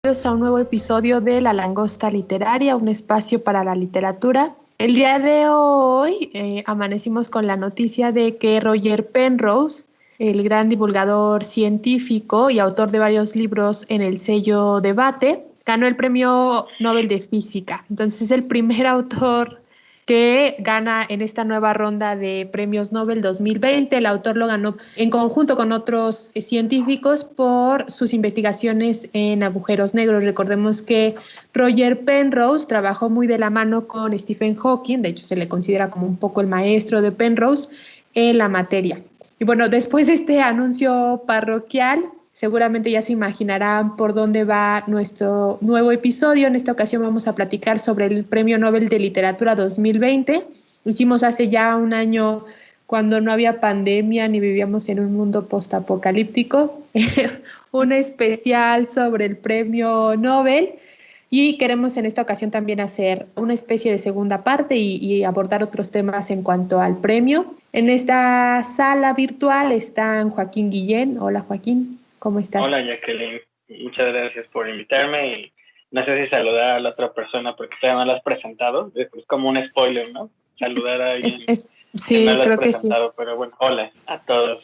a un nuevo episodio de La Langosta Literaria, un espacio para la literatura. El día de hoy amanecimos con la noticia de que Roger Penrose, el gran divulgador científico y autor de varios libros en el sello Debate, ganó el Premio Nobel de Física. Entonces es el primer autor que gana en esta nueva ronda de premios Nobel 2020. El autor lo ganó en conjunto con otros científicos por sus investigaciones en agujeros negros. Recordemos que Roger Penrose trabajó muy de la mano con Stephen Hawking, de hecho se le considera como un poco el maestro de Penrose en la materia. Y bueno, después de este anuncio parroquial, seguramente ya se imaginarán por dónde va nuestro nuevo episodio. En esta ocasión vamos a platicar sobre el Premio Nobel de Literatura 2020. Hicimos hace ya un año, cuando no había pandemia ni vivíamos en un mundo postapocalíptico, un especial sobre el Premio Nobel. Y queremos en esta ocasión también hacer una especie de segunda parte y abordar otros temas en cuanto al premio. En esta sala virtual están Joaquín Guillén. Hola Joaquín. ¿Cómo estás? Hola Jacqueline, muchas gracias por invitarme y no sé si saludar a la otra persona porque todavía no la has presentado, es como un spoiler, ¿no? Saludar a alguien sí, que no la has creo presentado, que sí. pero bueno, hola a todos.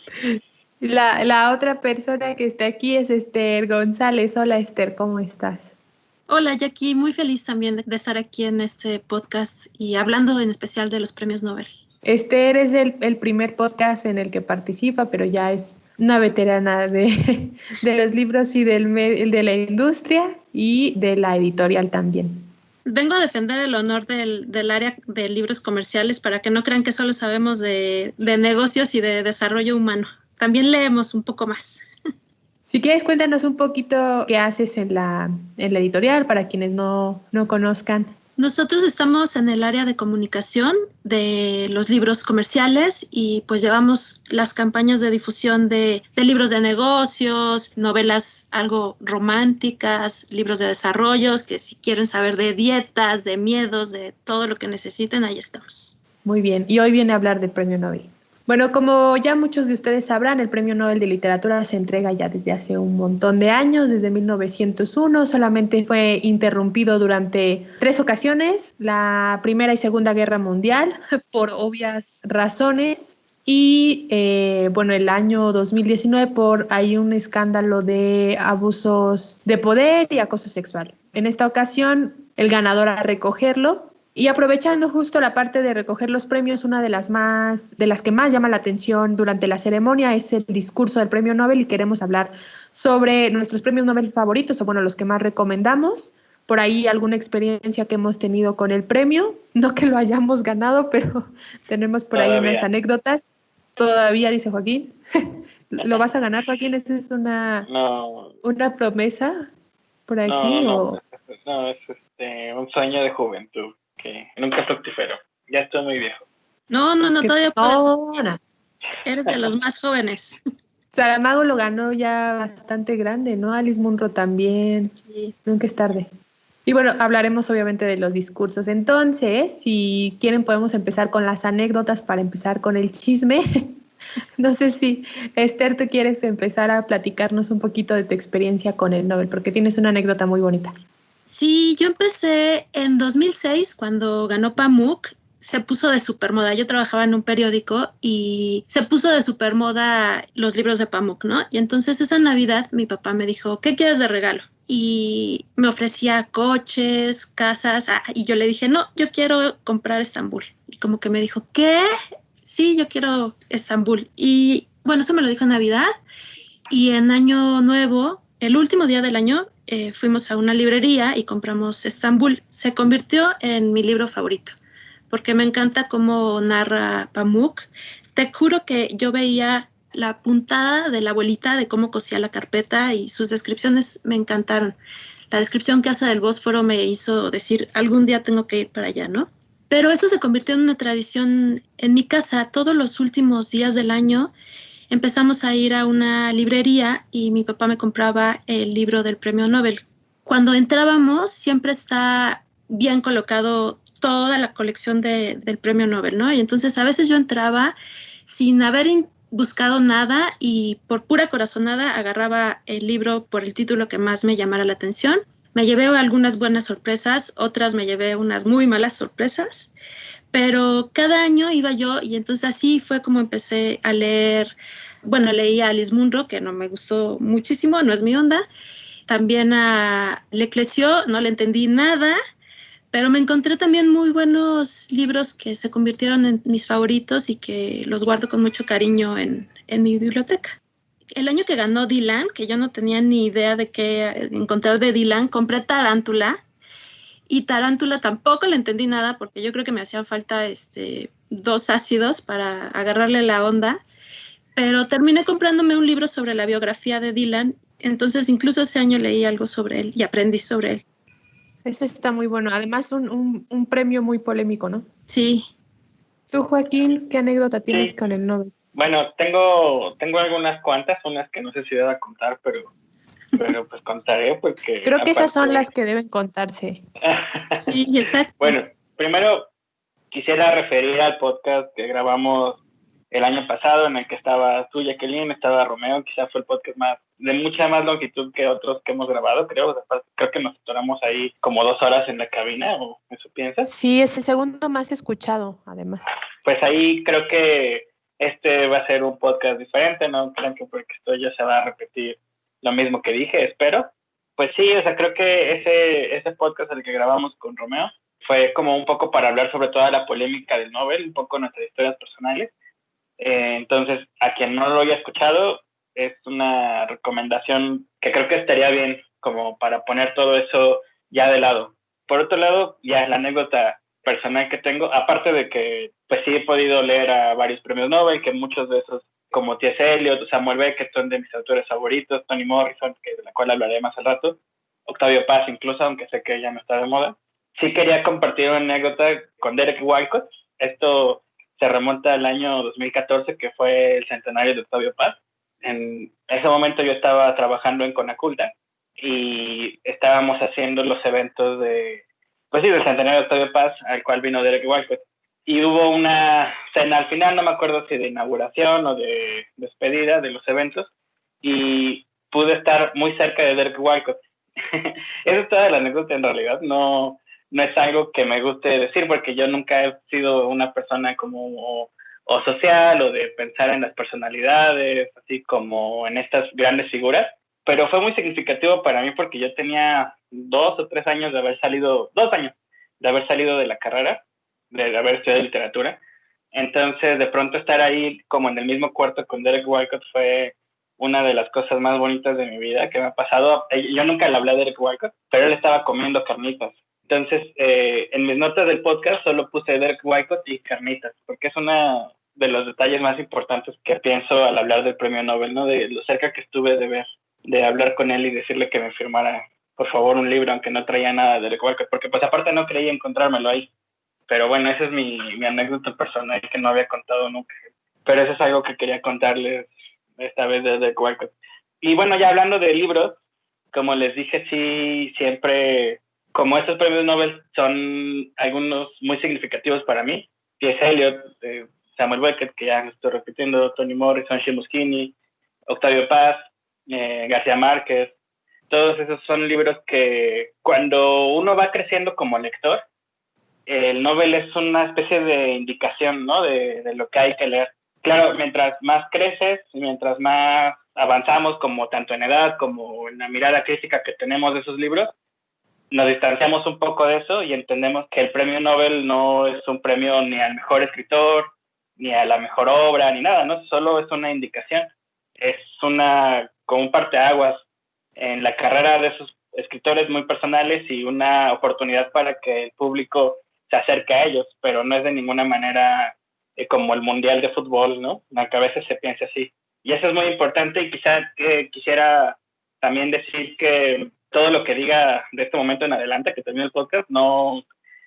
La otra persona que está aquí es Esther González. Hola Esther, ¿cómo estás? Hola Jackie, muy feliz también de estar aquí en este podcast y hablando en especial de los premios Nobel. Esther es el primer podcast en el que participa, pero ya es una veterana de los libros y de la industria y de la editorial también. Vengo a defender el honor del área de libros comerciales para que no crean que solo sabemos de negocios y de desarrollo humano. También leemos un poco más. Si quieres, cuéntanos un poquito qué haces en la editorial para quienes no conozcan. Nosotros estamos en el área de comunicación de los libros comerciales y pues llevamos las campañas de difusión de libros de negocios, novelas algo románticas, libros de desarrollos, que si quieren saber de dietas, de miedos, de todo lo que necesiten, ahí estamos. Muy bien, y hoy viene a hablar del Premio Nobel. Bueno, como ya muchos de ustedes sabrán, el Premio Nobel de Literatura se entrega ya desde hace un montón de años, desde 1901, solamente fue interrumpido durante 3 ocasiones, la Primera y Segunda Guerra Mundial, por obvias razones, y bueno, el año 2019 por hay un escándalo de abusos de poder y acoso sexual. En esta ocasión, el ganador a recogerlo. Y aprovechando justo la parte de recoger los premios, una de las que más llama la atención durante la ceremonia es el discurso del Premio Nobel y queremos hablar sobre nuestros premios Nobel favoritos o bueno, los que más recomendamos. Por ahí alguna experiencia que hemos tenido con el premio, no que lo hayamos ganado, pero tenemos por ahí unas anécdotas. Todavía, dice Joaquín. ¿Lo vas a ganar, Joaquín? ¿Esta es una promesa por aquí? No, es un sueño de juventud que nunca fructiferó. Ya estoy muy viejo. No, todavía puedes. No. Eres de los más jóvenes. Saramago lo ganó ya bastante grande, ¿no? Alice Munro también. Sí. Nunca es tarde. Y bueno, hablaremos obviamente de los discursos. Entonces, si quieren podemos empezar con las anécdotas para empezar con el chisme. No sé si, Esther, tú quieres empezar a platicarnos un poquito de tu experiencia con el Nobel, porque tienes una anécdota muy bonita. Sí, yo empecé en 2006 cuando ganó Pamuk. Se puso de supermoda. Yo trabajaba en un periódico y se puso de supermoda los libros de Pamuk, ¿no? Y entonces esa Navidad mi papá me dijo, ¿qué quieres de regalo? Y me ofrecía coches, casas, y yo le dije, no, yo quiero comprar Estambul. Y como que me dijo, ¿qué? Sí, yo quiero Estambul. Y bueno, eso me lo dijo en Navidad. Y en Año Nuevo, el último día del año, fuimos a una librería y compramos Estambul. Se convirtió en mi libro favorito, porque me encanta cómo narra Pamuk. Te juro que yo veía la puntada de la abuelita de cómo cosía la carpeta y sus descripciones me encantaron. La descripción que hace del Bósforo me hizo decir, algún día tengo que ir para allá, ¿no? Pero eso se convirtió en una tradición en mi casa. Todos los últimos días del año empezamos a ir a una librería y mi papá me compraba el libro del Premio Nobel. Cuando entrábamos siempre está bien colocado toda la colección del Premio Nobel, ¿no? Y entonces a veces yo entraba sin haber buscado nada y por pura corazonada agarraba el libro por el título que más me llamara la atención Me llevé algunas buenas sorpresas, otras me llevé unas muy malas sorpresas, pero cada año iba yo y entonces así fue como empecé a leer. Bueno, leí a Alice Munro, que no me gustó muchísimo, no es mi onda. También a L'Eclésio, no le entendí nada, pero me encontré también muy buenos libros que se convirtieron en mis favoritos y que los guardo con mucho cariño en mi biblioteca. El año que ganó Dylan, que yo no tenía ni idea de qué encontrar de Dylan, compré Tarántula y Tarántula tampoco le entendí nada porque yo creo que me hacían falta 2 ácidos para agarrarle la onda, pero terminé comprándome un libro sobre la biografía de Dylan, entonces incluso ese año leí algo sobre él y aprendí sobre él. Eso está muy bueno. Además, un premio muy polémico, ¿no? Sí. Tú, Joaquín, ¿qué anécdota tienes Sí, con el Nobel? bueno, tengo algunas cuantas, unas que no sé si deba contar, pero pues contaré porque Creo que esas son las aparte... que deben contarse. Sí, exacto. Bueno, primero quisiera referir al podcast que grabamos el año pasado en el que estaba tú, Jacqueline, estaba Romeo, quizás fue el podcast de mucha más longitud que otros que hemos grabado, creo. Creo que nos atoramos ahí como 2 horas en la cabina, ¿o eso piensas? Sí, es el segundo más escuchado, además. Pues ahí creo que este va a ser un podcast diferente, no crean que porque esto ya se va a repetir lo mismo que dije, espero. Pues sí, o sea, creo que ese podcast el que grabamos con Romeo fue como un poco para hablar sobre toda la polémica del Nobel, un poco nuestras historias personales. Entonces, a quien no lo haya escuchado, es una recomendación que creo que estaría bien como para poner todo eso ya de lado. Por otro lado, ya la anécdota personal que tengo, aparte de que pues sí he podido leer a varios premios Nobel, que muchos de esos, como T.S. Eliot, Samuel Beckett, son de mis autores favoritos, Toni Morrison, que de la cual hablaré más al rato, Octavio Paz incluso, aunque sé que ya no está de moda. Sí quería compartir una anécdota con Derek Walcott. Esto se remonta al año 2014, que fue el centenario de Octavio Paz. En ese momento yo estaba trabajando en Conaculta y estábamos haciendo los eventos pues sí, del centenario de Octavio Paz, al cual vino Derek Walcott. Y hubo una cena al final, no me acuerdo si de inauguración o de despedida de los eventos, y pude estar muy cerca de Derek Walcott. Eso es toda la anécdota en realidad, no es algo que me guste decir porque yo nunca he sido una persona como o social o de pensar en las personalidades, así como en estas grandes figuras, pero fue muy significativo para mí porque yo tenía 2 o 3 años de haber salido, 2 años de haber salido de la carrera, de haber estudiado literatura. Entonces, de pronto estar ahí como en el mismo cuarto con Derek Walcott fue una de las cosas más bonitas de mi vida que me ha pasado. Yo nunca le hablé a Derek Walcott, pero él estaba comiendo carnitas. Entonces, en mis notas del podcast solo puse Derek Walcott y carnitas, porque es uno de los detalles más importantes que pienso al hablar del premio Nobel, ¿no? De lo cerca que estuve de hablar con él y decirle que me firmara, por favor, un libro, aunque no traía nada de Derek Walcott, porque pues aparte no creía encontrármelo ahí. Pero bueno, esa es mi anécdota personal que no había contado nunca. Pero eso es algo que quería contarles esta vez de Derek Walcott. Y bueno, ya hablando de libros, como les dije, sí, siempre, como estos premios Nobel son algunos muy significativos para mí. T.S. Eliot, Samuel Beckett, que ya estoy repitiendo, Toni Morrison, Seamus Heaney, Octavio Paz, García Márquez. Todos esos son libros que cuando uno va creciendo como lector, el Nobel es una especie de indicación, ¿no? De lo que hay que leer. Claro, mientras más creces, mientras más avanzamos, como tanto en edad como en la mirada crítica que tenemos de esos libros, nos distanciamos un poco de eso y entendemos que el premio Nobel no es un premio ni al mejor escritor, ni a la mejor obra, ni nada, ¿no? Solo es una indicación. Es como un parteaguas en la carrera de esos escritores muy personales y una oportunidad para que el público se acerque a ellos, pero no es de ninguna manera como el Mundial de Fútbol, ¿no? Aunque a veces se piense así. Y eso es muy importante y quizá quisiera también decir que todo lo que diga de este momento en adelante, que termine el podcast, no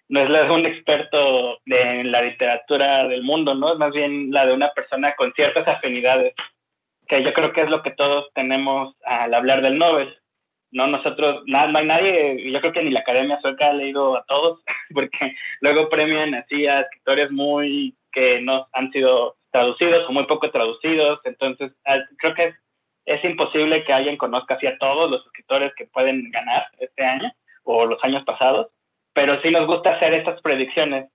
es la de un experto en la literatura del mundo, ¿no? Es más bien la de una persona con ciertas afinidades, que yo creo que es lo que todos tenemos al hablar del Nobel. No, nosotros, no hay nadie, yo creo que ni la Academia Sueca ha leído a todos, porque luego premian así a escritores que no han sido traducidos o muy poco traducidos, entonces creo que es imposible que alguien conozca así a todos los escritores que pueden ganar este año, pasados, pero sí nos gusta hacer estas predicciones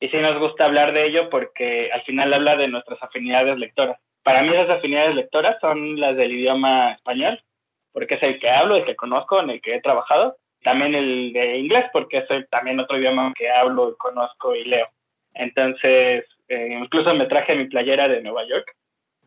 y sí nos gusta hablar de ello porque al final habla de nuestras afinidades lectoras. Para mí esas afinidades lectoras son las del idioma español, porque es el que hablo, el que conozco, en el que he trabajado. También el de inglés, porque es también otro idioma que hablo, conozco y leo. Entonces, incluso me traje mi playera de Nueva York.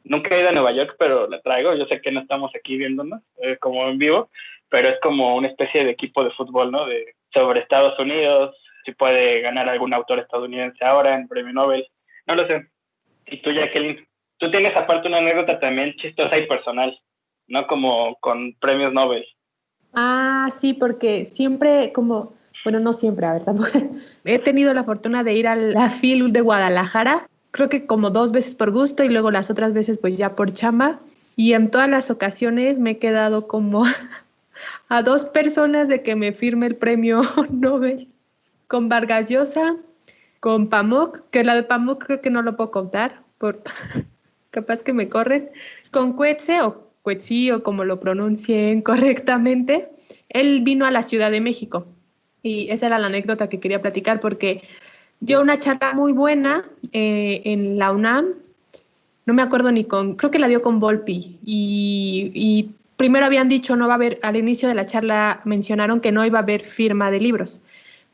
Nunca he ido a Nueva York, pero la traigo. Yo sé que no estamos aquí viéndonos como en vivo, pero es como una especie de equipo de fútbol, ¿no? Sobre Estados Unidos, si puede ganar algún autor estadounidense ahora en Premio Nobel. No lo sé. Y tú, Jacqueline, tú tienes aparte una anécdota también chistosa y personal, ¿no? Como con premios Nobel. Ah, sí, porque siempre como, bueno, no siempre, a ver, tampoco. He tenido la fortuna de ir a la FIL de Guadalajara, creo que como 2 veces por gusto y luego las otras veces pues ya por chamba. Y en todas las ocasiones me he quedado como a 2 personas de que me firme el premio Nobel, con Vargas Llosa, con Pamuk, que la de Pamuk creo que no lo puedo contar, por capaz que me corren, con Coetzee o Coetzee o como lo pronuncien correctamente. Él vino a la Ciudad de México y esa era la anécdota que quería platicar porque dio una charla muy buena en la UNAM, no me acuerdo ni con, creo que la dio con Volpi y primero habían dicho no va a haber, al inicio de la charla mencionaron que no iba a haber firma de libros,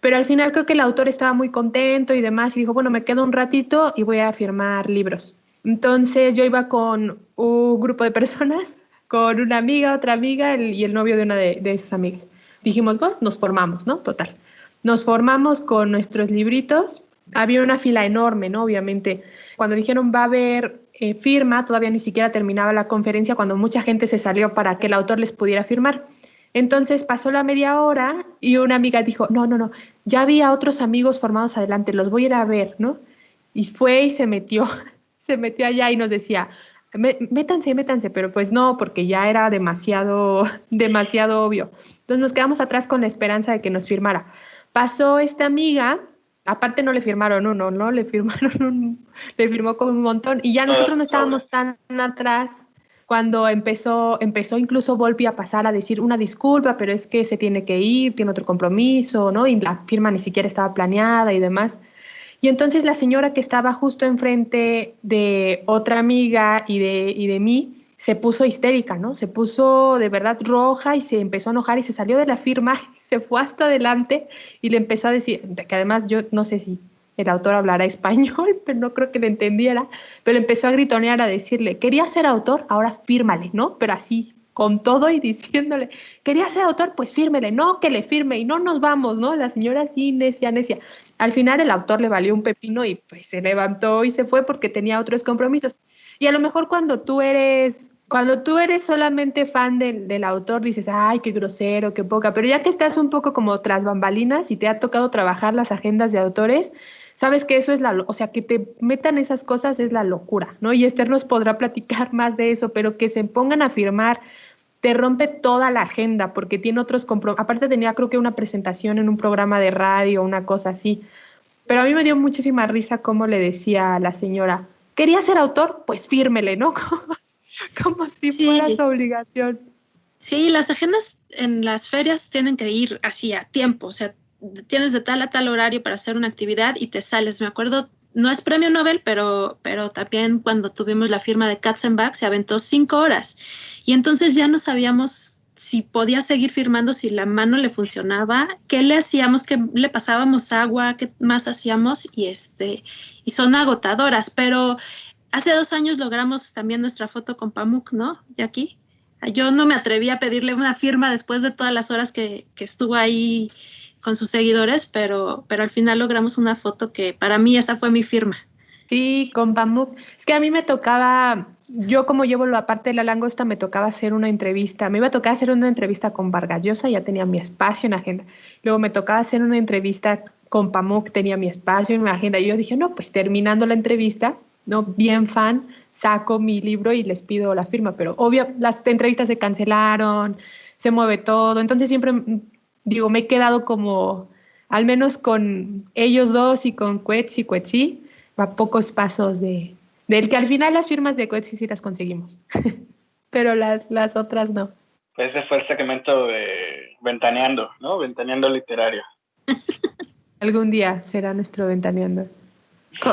pero al final creo que el autor estaba muy contento y demás y dijo, bueno, me quedo un ratito y voy a firmar libros. Entonces yo iba con un grupo de personas, con una amiga, otra amiga y el novio de una de esas amigas. Dijimos, bueno, nos formamos, ¿no? Total. Nos formamos con nuestros libritos. Había una fila enorme, ¿no? Obviamente, cuando dijeron va a haber firma, todavía ni siquiera terminaba la conferencia cuando mucha gente se salió para que el autor les pudiera firmar. Entonces pasó la media hora y una amiga dijo, no, no, no, ya había otros amigos formados adelante, los voy a ir a ver, ¿no? Y fue y se metió, se metió allá y nos decía, métanse, métanse, pero pues no, porque ya era demasiado, demasiado obvio. Entonces nos quedamos atrás con la esperanza de que nos firmara. Pasó esta amiga, aparte no le firmaron uno, ¿no? Le firmaron le firmó con un montón y ya nosotros no estábamos tan atrás cuando empezó incluso Volpi a pasar a decir una disculpa, pero es que se tiene que ir, tiene otro compromiso, ¿no? Y la firma ni siquiera estaba planeada y demás. Y entonces la señora que estaba justo enfrente de otra amiga y de mí se puso histérica, ¿no? Se puso de verdad roja y se empezó a enojar y se salió de la firma, y se fue hasta adelante y le empezó a decir, que además yo no sé si el autor hablará español, pero no creo que le entendiera, pero empezó a gritonear a decirle, quería ser autor, ahora fírmale, ¿no? Pero así, con todo y diciéndole, quería ser autor, pues fírmele, no, que le firme y no nos vamos, ¿no? La señora así, necia, necia. Al final el autor le valió un pepino y pues se levantó y se fue porque tenía otros compromisos. Y a lo mejor cuando tú eres solamente fan del autor, dices, ay, qué grosero, qué poca, pero ya que estás un poco como tras bambalinas y te ha tocado trabajar las agendas de autores, sabes que eso es o sea, que te metan esas cosas es la locura, ¿no? Y Esther nos podrá platicar más de eso, pero que se pongan a firmar te rompe toda la agenda porque tiene otros compromisos. Aparte tenía creo que una presentación en un programa de radio, una cosa así. Pero a mí me dio muchísima risa cómo le decía a la señora, ¿quería ser autor? Pues fírmele, ¿no? Como si fuera su Sí, obligación. sí, las agendas en las ferias tienen que ir así a tiempo, o sea, tienes de tal a tal horario para hacer una actividad y te sales. Me acuerdo, no es premio Nobel, pero también cuando tuvimos la firma de Katzenbach se aventó 5 horas y entonces ya no sabíamos si podía seguir firmando, si la mano le funcionaba, qué le hacíamos, qué le pasábamos agua, qué más hacíamos y son agotadoras, pero hace 2 años logramos también nuestra foto con Pamuk, ¿no, Jackie? Yo no me atreví a pedirle una firma después de todas las horas que estuvo ahí con sus seguidores, pero al final logramos una foto que para mí esa fue mi firma. Sí, con Pamuk. Es que a mí me tocaba, yo como llevo la parte de la langosta, me tocaba hacer una entrevista. Me iba a tocar hacer una entrevista con Vargas Llosa, ya tenía mi espacio en agenda. Luego me tocaba hacer una entrevista con Pamuk, tenía mi espacio en mi agenda. Y yo dije, no, pues terminando la entrevista, no, bien fan, saco mi libro y les pido la firma. Pero obvio, las entrevistas se cancelaron, se mueve todo. Entonces siempre, digo, me he quedado como, al menos con ellos dos y con Coetzee a pocos pasos del que al final las firmas de Coetzee sí las conseguimos, pero las otras no. Pues ese fue el segmento de Ventaneando, ¿no? Ventaneando literario. Algún día será nuestro ventaneando.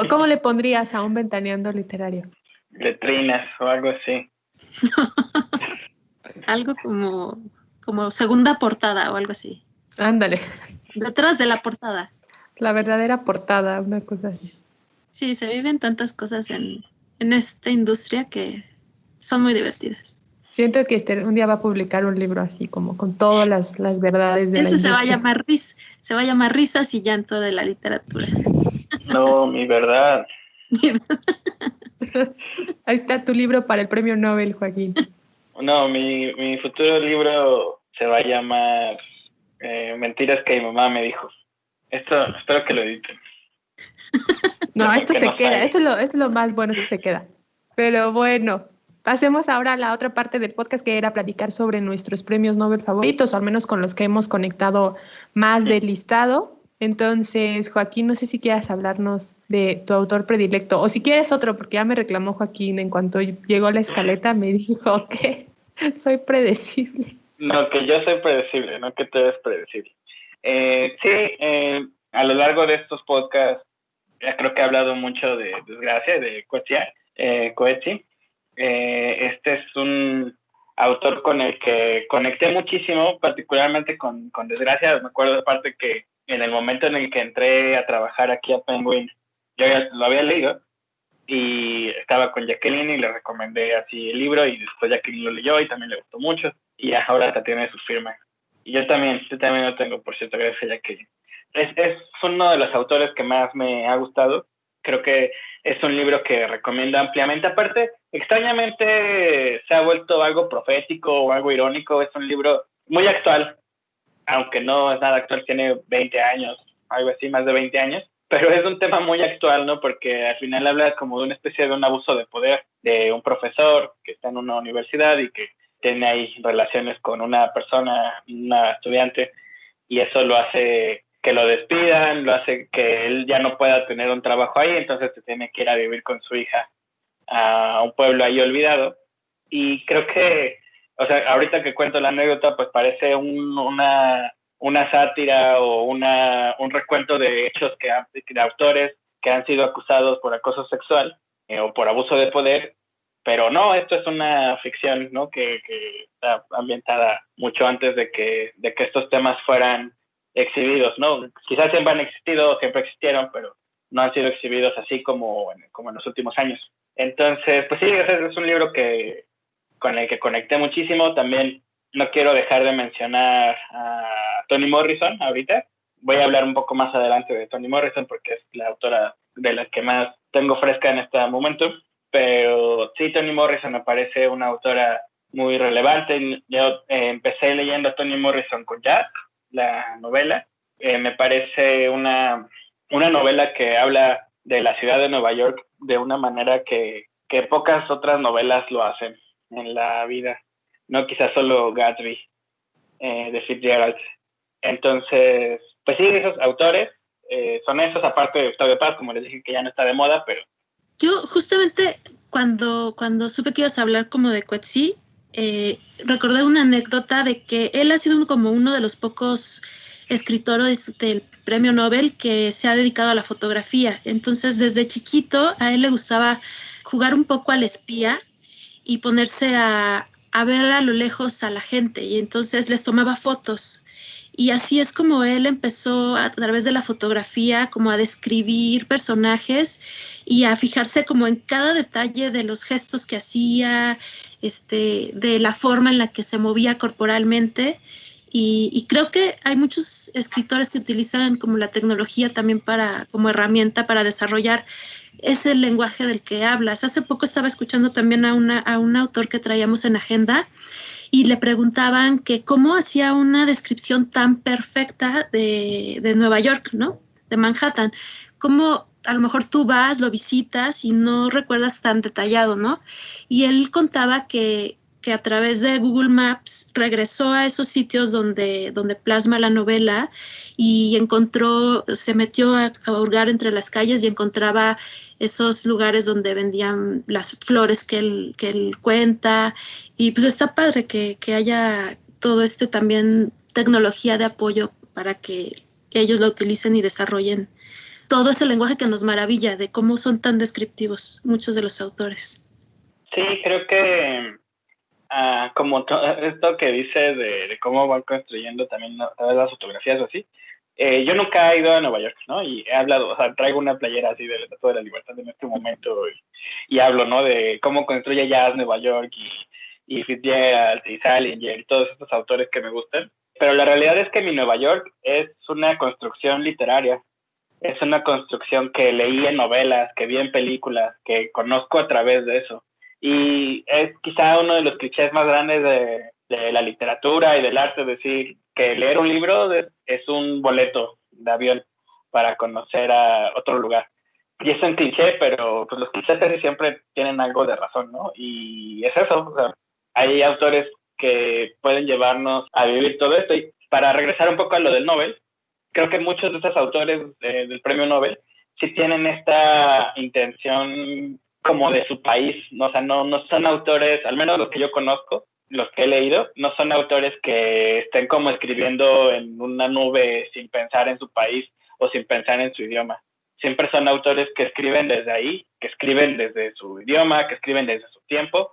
¿Cómo le pondrías a un ventaneando literario? Letrinas o algo así. Algo como segunda portada o algo así. Ándale, Detrás de la portada. la verdadera portada, una cosa así. Sí, se viven tantas cosas en esta industria que son muy divertidas. Siento que un día va a publicar un libro así, como con todas las verdades de la Ese industria. se va a llamar Risas y Llanto de la Literatura. No, mi verdad. Ahí está tu libro para el premio Nobel, Joaquín. No, mi futuro libro se va a llamar Mentiras que mi mamá me dijo. Esto espero que lo editen. No, esto Que se no queda, salga. esto es lo más bueno, esto se queda. Pero bueno, pasemos ahora a la otra parte del podcast que era platicar sobre nuestros premios Nobel favoritos, o al menos con los que hemos conectado más del listado. Entonces, Joaquín, no sé si quieras hablarnos de tu autor predilecto, o si quieres otro, porque ya me reclamó Joaquín en cuanto llegó la escaleta, me dijo que soy predecible. No, que yo soy predecible, no que tú eres predecible. A lo largo de estos podcasts, ya creo que he hablado mucho de Desgracia, de Coetzee. Este es un autor con el que conecté muchísimo, particularmente con Desgracia. Me acuerdo de parte que en el momento en el que entré a trabajar aquí a Penguin, yo ya lo había leído y estaba con Jacqueline y le recomendé así el libro y después Jacqueline lo leyó y también le gustó mucho y ahora hasta tiene su firma. Y yo también lo tengo, por cierto, gracias a Jacqueline. Es uno de los autores que más me ha gustado. Creo que es un libro que recomiendo ampliamente. Aparte, extrañamente se ha vuelto algo profético o algo irónico. Es un libro muy actual, aunque no es nada actual, tiene 20 años, algo así, más de 20 años. Pero es un tema muy actual, ¿no? Porque al final habla como de una especie de un abuso de poder de un profesor que está en una universidad y que tiene ahí relaciones con una persona, una estudiante, y eso lo hace que lo despidan, lo hace que él ya no pueda tener un trabajo ahí, entonces se tiene que ir a vivir con su hija a un pueblo ahí olvidado. Y creo que, o sea, ahorita que cuento la anécdota, pues parece una sátira o un recuento de hechos de autores que han sido acusados por acoso sexual o por abuso de poder, pero no, esto es una ficción, ¿no? Que está ambientada mucho antes de que estos temas fueran exhibidos, ¿no? Quizás siempre han existido, siempre existieron, pero no han sido exhibidos así como en los últimos años. Entonces, pues sí, ese es un libro con el que conecté muchísimo. También no quiero dejar de mencionar a Toni Morrison ahorita. Voy a hablar un poco más adelante de Toni Morrison porque es la autora de la que más tengo fresca en este momento. Pero sí, Toni Morrison me parece una autora muy relevante. Yo empecé leyendo a Toni Morrison con Jack, la novela. Me parece una novela que habla de la ciudad de Nueva York de una manera que pocas otras novelas lo hacen en la vida. No quizás solo Gatsby, de Fitzgerald. Entonces, pues sí, esos autores son esos, aparte de Octavio Paz, como les dije que ya no está de moda, pero... Yo justamente cuando supe que ibas a hablar como de Coetzee, recordé una anécdota de que él ha sido como uno de los pocos escritores del premio Nobel que se ha dedicado a la fotografía. Entonces, desde chiquito a él le gustaba jugar un poco al espía y ponerse a ver a lo lejos a la gente y entonces les tomaba fotos. Y así es como él empezó a través de la fotografía como a describir personajes y a fijarse como en cada detalle de los gestos que hacía, de la forma en la que se movía corporalmente. Y creo que hay muchos escritores que utilizan como la tecnología también como herramienta para desarrollar ese lenguaje del que hablas. Hace poco estaba escuchando también a un autor que traíamos en agenda y le preguntaban que cómo hacía una descripción tan perfecta de Nueva York, ¿no? De Manhattan. Cómo a lo mejor tú vas, lo visitas y no recuerdas tan detallado, ¿no? Y él contaba que a través de Google Maps regresó a esos sitios donde plasma la novela y se metió a hurgar entre las calles y encontraba esos lugares donde vendían las flores que él cuenta. Y pues está padre que haya todo también tecnología de apoyo para que ellos lo utilicen y desarrollen todo ese lenguaje que nos maravilla de cómo son tan descriptivos muchos de los autores. Sí, creo que como esto que dice de cómo van construyendo también las fotografías o así. Yo nunca he ido a Nueva York, ¿no? Y he hablado, o sea, traigo una playera así del Estatua de la Libertad en este momento y hablo, ¿no? De cómo construye jazz Nueva York y Fitzgerald y Salinger y todos estos autores que me gustan. Pero la realidad es que mi Nueva York es una construcción literaria. Es una construcción que leí en novelas, que vi en películas, que conozco a través de eso. Y es quizá uno de los clichés más grandes de la literatura y del arte, decir que leer un libro es un boleto de avión para conocer a otro lugar. Y es un cliché, pero pues los clichés casi siempre tienen algo de razón, ¿no? Y es eso, o sea, hay autores que pueden llevarnos a vivir todo esto. Y para regresar un poco a lo del Nobel, creo que muchos de estos autores del premio Nobel sí tienen esta intención como de su país, ¿no? O sea, no son autores, al menos los que yo conozco, los que he leído, no son autores que estén como escribiendo en una nube sin pensar en su país o sin pensar en su idioma. Siempre son autores que escriben desde ahí, que escriben desde su idioma, que escriben desde su tiempo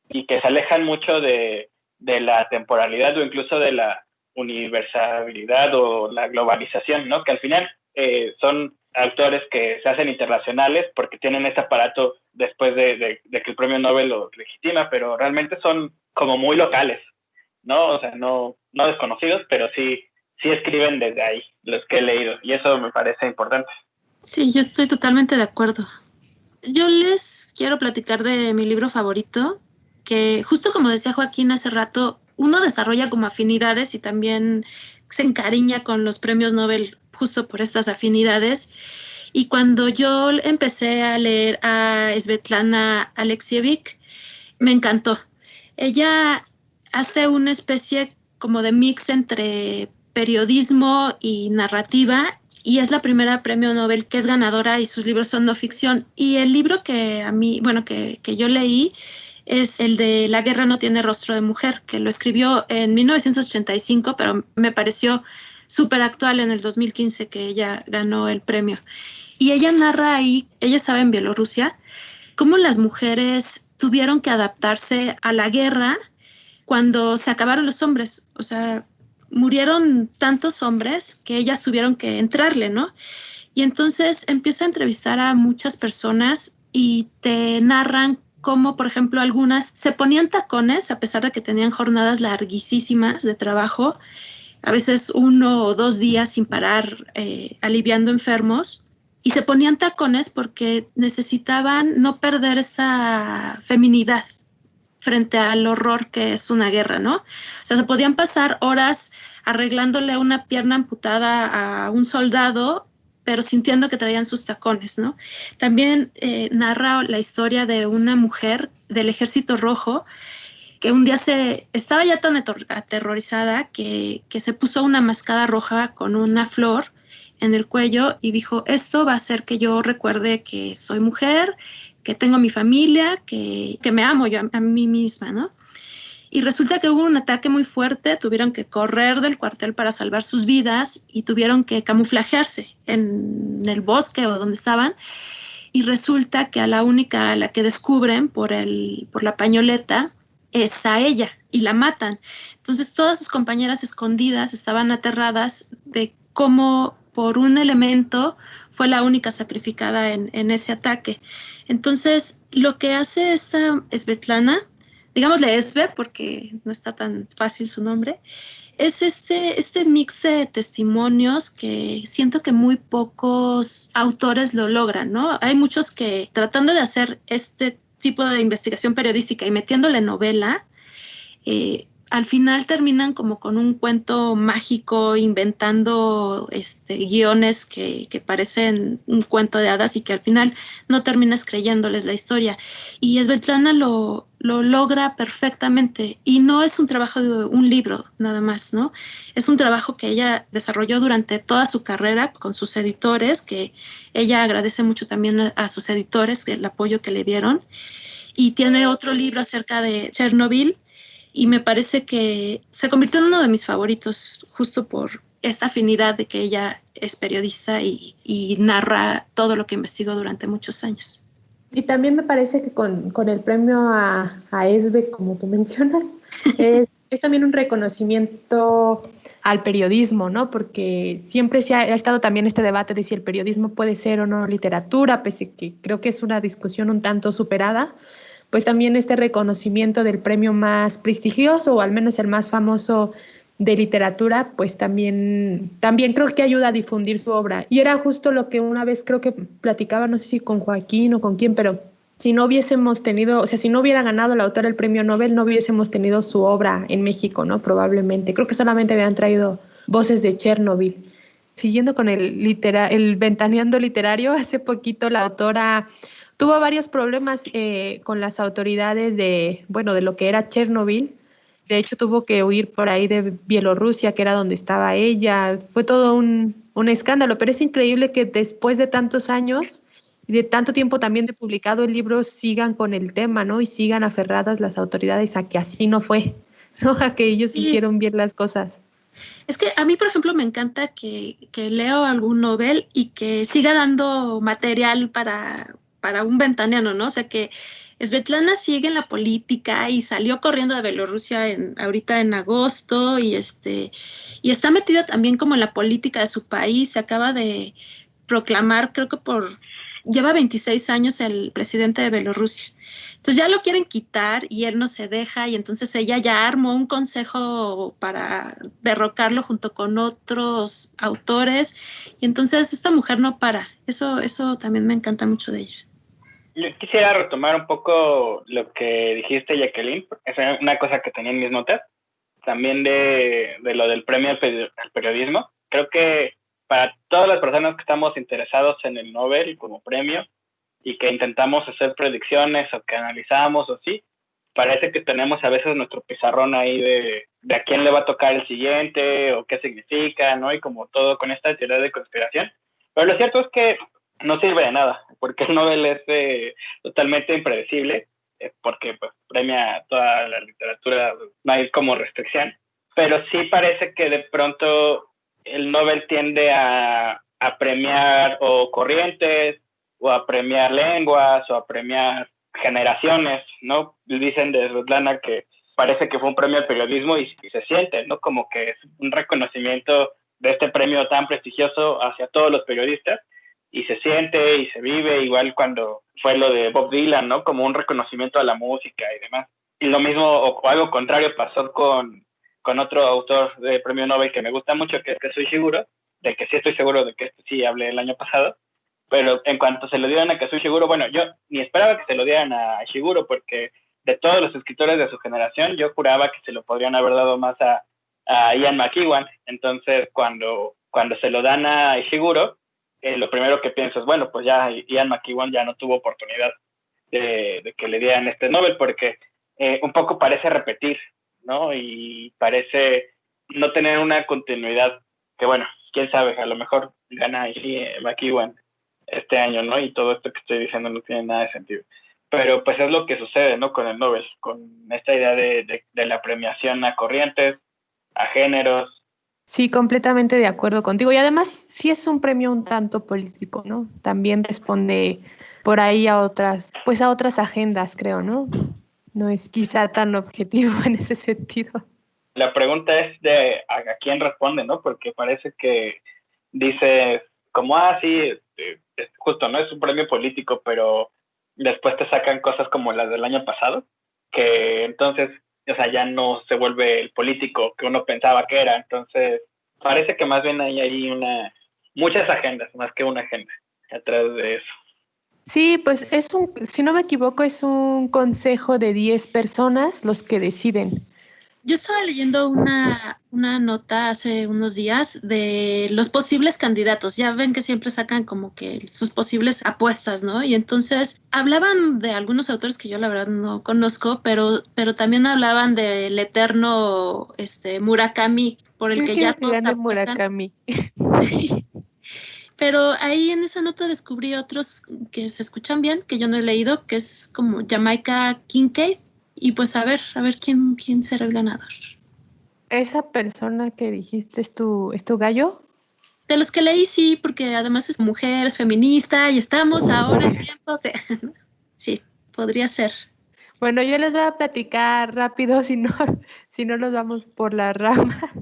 y que se alejan mucho de la temporalidad o incluso de la universalidad o la globalización, ¿no? Que al final son autores que se hacen internacionales porque tienen este aparato después de que el premio Nobel los legitima, pero realmente son como muy locales, ¿no? O sea, no desconocidos, pero sí escriben desde ahí, los que he leído, y eso me parece importante. Sí, yo estoy totalmente de acuerdo. Yo les quiero platicar de mi libro favorito, que justo como decía Joaquín hace rato, uno desarrolla como afinidades y también se encariña con los premios Nobel justo por estas afinidades. Y cuando yo empecé a leer a Svetlana Alexievich, me encantó. Ella hace una especie como de mix entre periodismo y narrativa y es la primera premio Nobel que es ganadora y sus libros son no ficción. Y el libro que a mí, bueno, que yo leí es el de La guerra no tiene rostro de mujer, que lo escribió en 1985, pero me pareció súper actual en el 2015 que ella ganó el premio. Y ella narra ahí, ella estaba en Bielorrusia, cómo las mujeres tuvieron que adaptarse a la guerra cuando se acabaron los hombres. O sea, murieron tantos hombres que ellas tuvieron que entrarle, ¿no? Y entonces empieza a entrevistar a muchas personas y te narran cómo, por ejemplo, algunas se ponían tacones a pesar de que tenían jornadas larguísimas de trabajo, a veces 1 o 2 días sin parar, aliviando enfermos, y se ponían tacones porque necesitaban no perder esa feminidad frente al horror que es una guerra, ¿no? O sea, se podían pasar horas arreglándole una pierna amputada a un soldado, pero sintiendo que traían sus tacones, ¿no? También narra la historia de una mujer del Ejército Rojo que un día estaba ya tan aterrorizada que se puso una mascada roja con una flor en el cuello y dijo, esto va a hacer que yo recuerde que soy mujer, que tengo mi familia, que me amo yo a mí misma, ¿no? Y resulta que hubo un ataque muy fuerte, tuvieron que correr del cuartel para salvar sus vidas y tuvieron que camuflajearse en el bosque o donde estaban. Y resulta que a la que descubren por la pañoleta es a ella y la matan. Entonces todas sus compañeras escondidas estaban aterradas de cómo por un elemento fue la única sacrificada en ese ataque. Entonces lo que hace esta Svetlana, digámosle Esbe porque no está tan fácil su nombre, es este mix de testimonios que siento que muy pocos autores lo logran, ¿no? Hay muchos que tratando de hacer este tipo de investigación periodística y metiéndole novela, al final terminan como con un cuento mágico, inventando guiones que parecen un cuento de hadas y que al final no terminas creyéndoles la historia. Y Svetlana lo logra perfectamente y no es un trabajo de un libro nada más, ¿no? Es un trabajo que ella desarrolló durante toda su carrera con sus editores, que ella agradece mucho también a sus editores el apoyo que le dieron. Y tiene otro libro acerca de Chernobyl, y me parece que se convirtió en uno de mis favoritos justo por esta afinidad de que ella es periodista y narra todo lo que investigó durante muchos años. Y también me parece que con el premio a ESBE, como tú mencionas, es también un reconocimiento al periodismo, ¿no? Porque siempre ha estado también este debate de si el periodismo puede ser o no literatura, pese que creo que es una discusión un tanto superada, pues también este reconocimiento del premio más prestigioso, o al menos el más famoso de literatura, pues también creo que ayuda a difundir su obra. Y era justo lo que una vez creo que platicaba, no sé si con Joaquín o con quién, pero si no hubiésemos tenido, o sea, si no hubiera ganado el autor el premio Nobel, no hubiésemos tenido su obra en México, ¿no? Probablemente. Creo que solamente habían traído Voces de Chernobyl. Siguiendo con el ventaneando literario, hace poquito la autora tuvo varios problemas con las autoridades de lo que era Chernobyl. De hecho, tuvo que huir por ahí de Bielorrusia, que era donde estaba ella. Fue todo un escándalo, pero es increíble que después de tantos años y de tanto tiempo también de publicado el libro sigan con el tema, ¿no? Y sigan aferradas las autoridades a que así no fue, ¿no? A que ellos Sí. hicieron bien las cosas. Es que a mí, por ejemplo, me encanta que leo algún novel y que siga dando material para un ventaneano, ¿no? O sea, que Svetlana sigue en la política y salió corriendo de Bielorrusia ahorita en agosto y está metida también como en la política de su país. Se acaba de proclamar, creo que lleva 26 años el presidente de Bielorrusia. Entonces ya lo quieren quitar y él no se deja y entonces ella ya armó un consejo para derrocarlo junto con otros autores y entonces esta mujer no para. Eso también me encanta mucho de ella. Yo quisiera retomar un poco lo que dijiste, Jacqueline. Es una cosa que tenía en mis notas. También de lo del premio al periodismo. Creo que para todas las personas que estamos interesados en el Nobel como premio y que intentamos hacer predicciones o que analizamos o sí, parece que tenemos a veces nuestro pizarrón ahí de a quién le va a tocar el siguiente o qué significa, ¿no? Y como todo con esta teoría de conspiración. Pero lo cierto es que no sirve de nada, porque el Nobel es totalmente impredecible, porque pues, premia toda la literatura, no hay como restricción, pero sí parece que de pronto el Nobel tiende a premiar o corrientes, o a premiar lenguas, o a premiar generaciones, ¿no? Dicen de Svetlana que parece que fue un premio al periodismo y se siente, ¿no? Como que es un reconocimiento de este premio tan prestigioso hacia todos los periodistas, y se siente y se vive, igual cuando fue lo de Bob Dylan, ¿no? Como un reconocimiento a la música y demás. Y lo mismo, o algo contrario, pasó con otro autor de premio Nobel que me gusta mucho, que es Kazuo Ishiguro, de que sí estoy seguro de que este sí hablé el año pasado, pero en cuanto se lo dieron a Kazuo Ishiguro, bueno, yo ni esperaba que se lo dieran a Ishiguro, porque de todos los escritores de su generación, yo juraba que se lo podrían haber dado más a Ian McEwan. Entonces, cuando se lo dan a Ishiguro, lo primero que pienso es, bueno, pues ya Ian McEwan ya no tuvo oportunidad de que le dieran este Nobel, porque un poco parece repetir, ¿no? Y parece no tener una continuidad, que bueno, quién sabe, a lo mejor gana McEwan este año, ¿no? Y todo esto que estoy diciendo no tiene nada de sentido. Pero pues es lo que sucede, ¿no? Con el Nobel, con esta idea de la premiación a corrientes, a géneros. Sí, completamente de acuerdo contigo. Y además, sí es un premio un tanto político, ¿no? También responde por ahí a otras agendas, creo, ¿no? No es quizá tan objetivo en ese sentido. La pregunta es de a quién responde, ¿no? Porque parece que dices, como, sí, justo, ¿no? Es un premio político, pero después te sacan cosas como las del año pasado, que entonces, o sea, ya no se vuelve el político que uno pensaba que era. Entonces, parece que más bien hay muchas agendas, más que una agenda atrás de eso. Sí, pues si no me equivoco, es un consejo de 10 personas los que deciden. Yo estaba leyendo una nota hace unos días de los posibles candidatos. Ya ven que siempre sacan como que sus posibles apuestas, ¿no? Y entonces hablaban de algunos autores que yo la verdad no conozco, pero también hablaban del eterno Murakami, por el que ya todos apuestan. Murakami. Sí. Pero ahí en esa nota descubrí otros que se escuchan bien, que yo no he leído, que es como Jamaica Kincaid. Y pues a ver quién será el ganador. ¿Esa persona que dijiste es tu gallo? De los que leí, sí, porque además es mujer, es feminista y estamos ahora en tiempos de... Sí, podría ser. Bueno, yo les voy a platicar rápido, si no, si no nos vamos por la rama.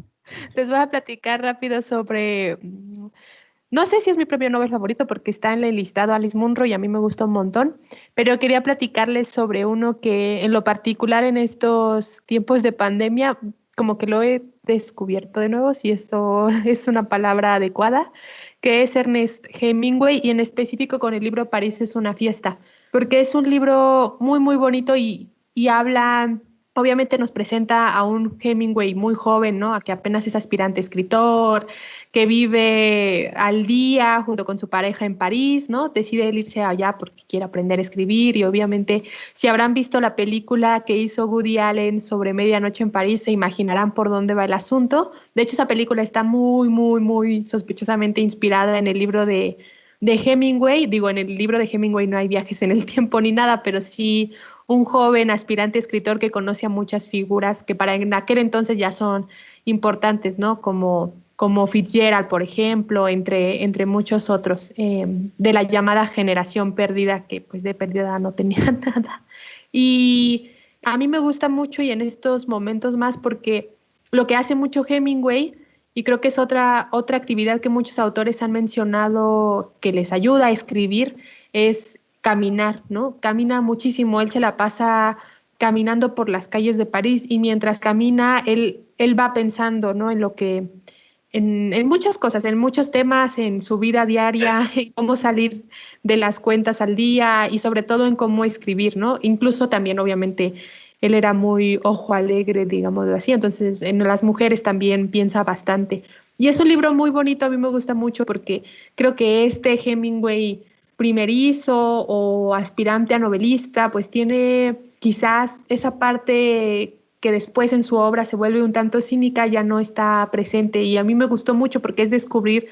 Les voy a platicar rápido sobre, no sé si es mi premio Nobel favorito porque está en el listado Alice Munro y a mí me gusta un montón, pero quería platicarles sobre uno que en lo particular en estos tiempos de pandemia, como que lo he descubierto de nuevo, si eso es una palabra adecuada, que es Ernest Hemingway y en específico con el libro París es una fiesta, porque es un libro muy, muy bonito y habla, obviamente nos presenta a un Hemingway muy joven, ¿no? A que apenas es aspirante escritor, que vive al día junto con su pareja en París, ¿no? Decide él irse allá porque quiere aprender a escribir y obviamente si habrán visto la película que hizo Woody Allen sobre Medianoche en París, se imaginarán por dónde va el asunto. De hecho, esa película está muy, muy, muy sospechosamente inspirada en el libro de Hemingway. Digo, en el libro de Hemingway no hay viajes en el tiempo ni nada, pero sí un joven aspirante escritor que conoce a muchas figuras que para en aquel entonces ya son importantes, ¿no? Como Fitzgerald, por ejemplo, entre muchos otros, de la llamada generación perdida, que pues de perdida no tenía nada. Y a mí me gusta mucho y en estos momentos más porque lo que hace mucho Hemingway, y creo que es otra actividad que muchos autores han mencionado que les ayuda a escribir, es caminar, ¿no? Camina muchísimo, él se la pasa caminando por las calles de París y mientras camina, él va pensando, ¿no? En lo que en muchas cosas, en muchos temas, en su vida diaria, en cómo salir de las cuentas al día y sobre todo en cómo escribir, ¿no? Incluso también, obviamente, él era muy ojo alegre, digámoslo así, entonces en las mujeres también piensa bastante. Y es un libro muy bonito, a mí me gusta mucho porque creo que este Hemingway primerizo o aspirante a novelista, pues tiene quizás esa parte que después en su obra se vuelve un tanto cínica, ya no está presente. Y a mí me gustó mucho porque es descubrir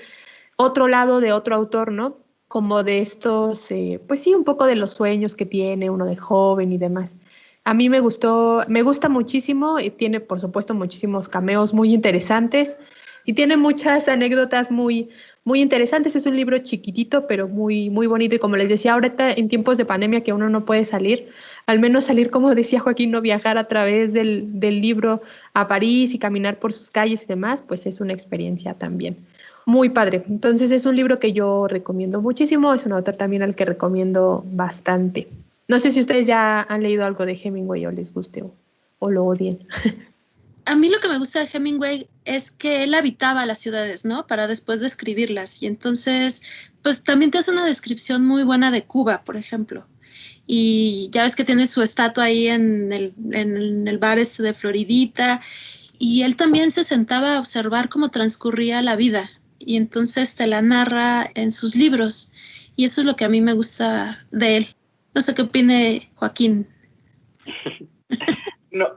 otro lado de otro autor, ¿no? Como de estos, pues sí, un poco de los sueños que tiene uno de joven y demás. A mí me gustó, me gusta muchísimo y tiene, por supuesto, muchísimos cameos muy interesantes y tiene muchas anécdotas muy, muy interesantes. Es un libro chiquitito, pero muy, muy bonito. Y como les decía, ahorita en tiempos de pandemia que uno no puede salir, al menos salir, como decía Joaquín, no viajar a través del libro a París y caminar por sus calles y demás, pues es una experiencia también. Muy padre. Entonces es un libro que yo recomiendo muchísimo. Es un autor también al que recomiendo bastante. No sé si ustedes ya han leído algo de Hemingway o les guste o lo odien. A mí lo que me gusta de Hemingway es que él habitaba las ciudades, ¿no? Para después describirlas. Y entonces, pues también te hace una descripción muy buena de Cuba, por ejemplo. Y ya ves que tiene su estatua ahí en el bar este de Floridita. Y él también se sentaba a observar cómo transcurría la vida. Y entonces te la narra en sus libros. Y eso es lo que a mí me gusta de él. No sé qué opine Joaquín. No,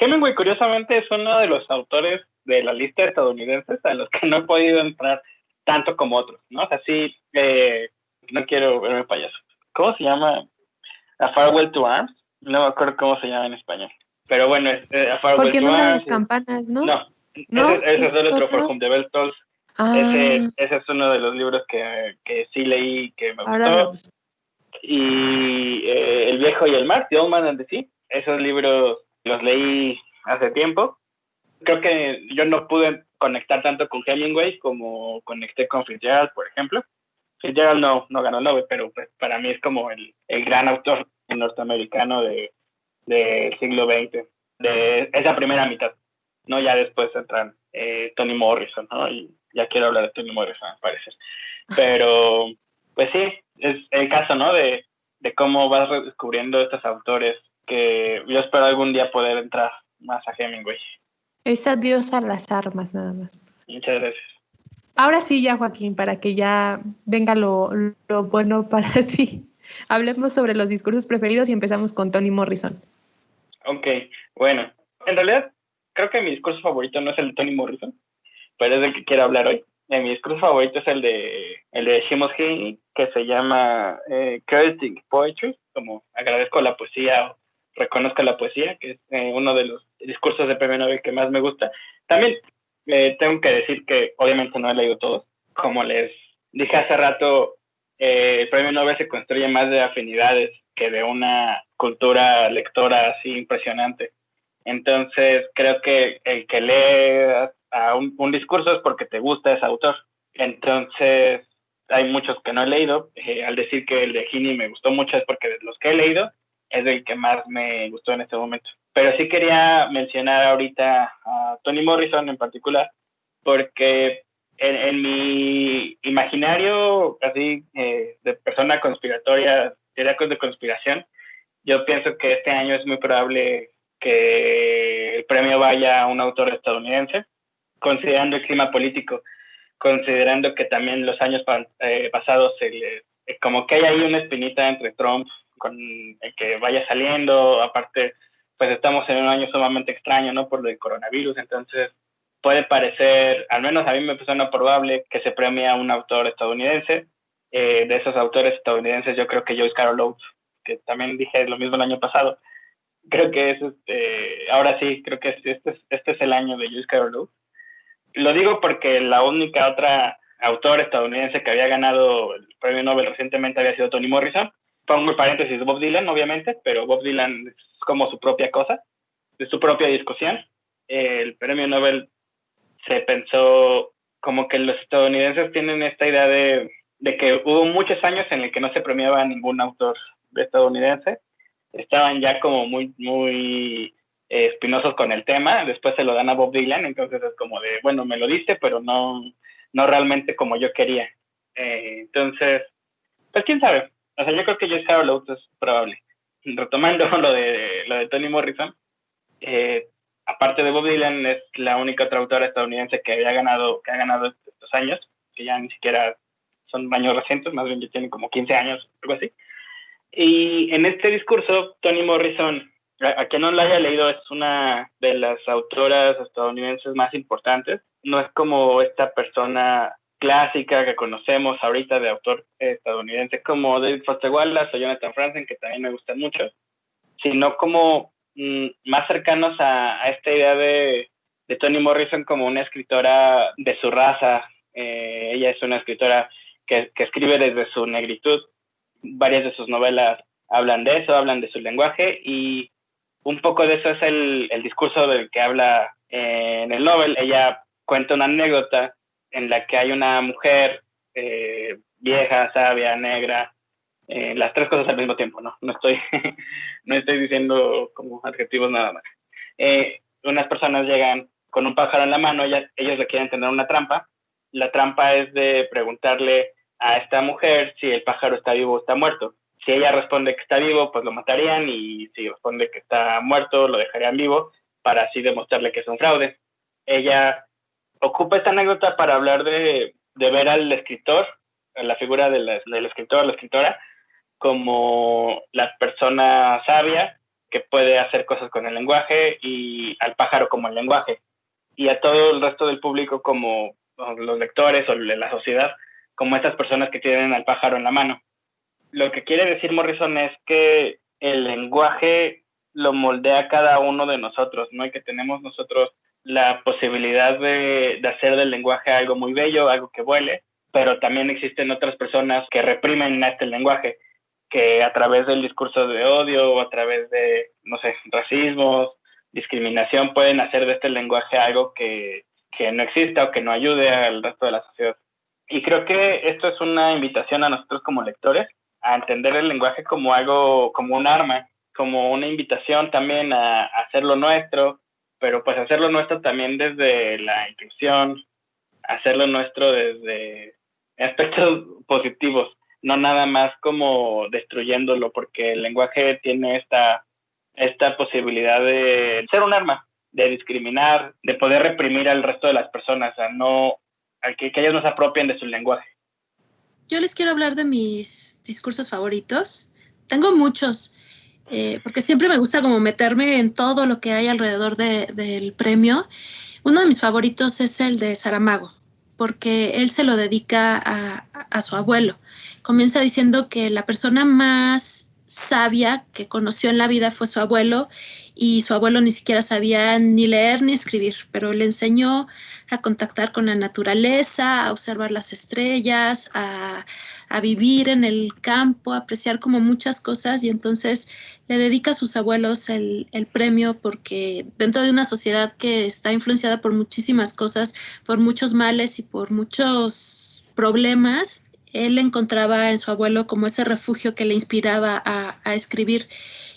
Hemingway curiosamente es uno de los autores de la lista de estadounidenses a los que no he podido entrar tanto como otros, ¿no? O sea, sí, no quiero verme payaso. ¿Cómo se llama? A Farewell to Arms. No me acuerdo cómo se llama en español. Pero bueno, A ¿Por Farewell qué to no la de Arms. las campanas, no? No, ¿No? ese es ¿Ese el es otro, For otro? Whom the Bell Tolls. Ah, Ese es uno de los libros que sí leí, que me ahora lo gustó. busco. Y El viejo y el mar, The Old Man and the Sea. Esos libros los leí hace tiempo. Creo que yo no pude conectar tanto con Hemingway como conecté con Fitzgerald, por ejemplo. Fitzgerald no ganó el Nobel, pero pues para mí es como el gran autor norteamericano del siglo XX, de esa primera mitad. No, ya después entran Toni Morrison, ¿no? Y ya quiero hablar de Toni Morrison, al parecer. Pero, pues sí, es el caso, ¿no? De cómo vas redescubriendo estos autores que yo espero algún día poder entrar más a Hemingway. Es adiós a las armas, nada más. Muchas gracias. Ahora sí, ya Joaquín, para que ya venga lo bueno para sí. Hablemos sobre los discursos preferidos y empezamos con Toni Morrison. Ok, bueno, en realidad creo que mi discurso favorito no es el de Toni Morrison, pero es del que quiero hablar hoy. Mi discurso favorito es el de Seamus Heaney, que se llama Crediting Poetry, como agradezco la poesía o reconozco la poesía, que es uno de los discursos de premio Nobel que más me gusta. También tengo que decir que obviamente no he leído todos. Como les dije hace rato, el premio Nobel se construye más de afinidades que de una cultura lectora así impresionante. Entonces, creo que el que lee a un discurso es porque te gusta ese autor. Entonces, hay muchos que no he leído. Al decir que el de Heaney me gustó mucho es porque de los que he leído es el que más me gustó en este momento. Pero sí quería mencionar ahorita a Toni Morrison en particular, porque en mi imaginario así de persona conspiratoria, teoría de conspiración, yo pienso que este año es muy probable que el premio vaya a un autor estadounidense, considerando el clima político, considerando que también los años pasados como que hay ahí una espinita entre Trump con el que vaya saliendo, aparte pues estamos en un año sumamente extraño, ¿no? Por lo del coronavirus, entonces puede parecer, al menos a mí me suena probable que se premie a un autor estadounidense. De esos autores estadounidenses yo creo que Joyce Carol Oates, que también dije lo mismo el año pasado, creo que es ahora sí, creo que este es el año de Joyce Carol Oates. Lo digo porque la única otra autor estadounidense que había ganado el premio Nobel recientemente había sido Toni Morrison. Pongo en paréntesis Bob Dylan, obviamente, pero Bob Dylan es como su propia cosa, es su propia discusión. El premio Nobel se pensó como que los estadounidenses tienen esta idea de que hubo muchos años en el que no se premiaba a ningún autor estadounidense. Estaban ya como muy espinosos con el tema, después se lo dan a Bob Dylan, entonces es como de, bueno, me lo diste, pero no realmente como yo quería. Entonces, pues quién sabe. O sea, yo creo que Joyce Carol Oates es probable. Retomando lo de Toni Morrison, aparte de Bob Dylan, es la única otra autora estadounidense que ha ganado estos años, que ya ni siquiera son años recientes, más bien ya tienen como 15 años, algo así. Y en este discurso, Toni Morrison, a quien no la haya leído, es una de las autoras estadounidenses más importantes. No es como esta persona clásica que conocemos ahorita de autor estadounidense como David Foster Wallace o Jonathan Franzen, que también me gustan mucho, sino como más cercanos a esta idea de Toni Morrison como una escritora de su raza. Ella es una escritora que escribe desde su negritud. Varias de sus novelas hablan de eso, hablan de su lenguaje, y un poco de eso es el discurso del que habla en el Nobel. Ella cuenta una anécdota en la que hay una mujer vieja, sabia, negra, las tres cosas al mismo tiempo, no estoy no estoy diciendo como adjetivos nada más. Unas personas llegan con un pájaro en la mano, ellos le quieren tener una trampa. La trampa es de preguntarle a esta mujer si el pájaro está vivo o está muerto. Si ella responde que está vivo, pues lo matarían, y si responde que está muerto, lo dejarían vivo, para así demostrarle que es un fraude. Ella ocupa esta anécdota para hablar de ver al escritor, a la figura del escritor, la escritora, como la persona sabia que puede hacer cosas con el lenguaje, y al pájaro como el lenguaje, y a todo el resto del público como los lectores o la sociedad como estas personas que tienen al pájaro en la mano. Lo que quiere decir Morrison es que el lenguaje lo moldea cada uno de nosotros, ¿no? Y que tenemos nosotros la posibilidad de hacer del lenguaje algo muy bello, algo que vuele, pero también existen otras personas que reprimen este lenguaje, que a través del discurso de odio o a través de, no sé, racismo, discriminación, pueden hacer de este lenguaje algo que no exista o que no ayude al resto de la sociedad. Y creo que esto es una invitación a nosotros como lectores a entender el lenguaje como algo, como un arma, como una invitación también a hacerlo nuestro, pero pues hacerlo nuestro también desde la inclusión, hacerlo nuestro desde aspectos positivos, no nada más como destruyéndolo, porque el lenguaje tiene esta posibilidad de ser un arma, de discriminar, de poder reprimir al resto de las personas, que ellos no se apropien de su lenguaje. Yo les quiero hablar de mis discursos favoritos. Tengo muchos, porque siempre me gusta como meterme en todo lo que hay alrededor del premio. Uno de mis favoritos es el de Saramago, porque él se lo dedica a su abuelo. Comienza diciendo que la persona más sabia que conoció en la vida fue su abuelo, y su abuelo ni siquiera sabía ni leer ni escribir, pero le enseñó a contactar con la naturaleza, a observar las estrellas, a vivir en el campo, a apreciar como muchas cosas, y entonces le dedica a sus abuelos el premio, porque dentro de una sociedad que está influenciada por muchísimas cosas, por muchos males y por muchos problemas, él encontraba en su abuelo como ese refugio que le inspiraba a escribir.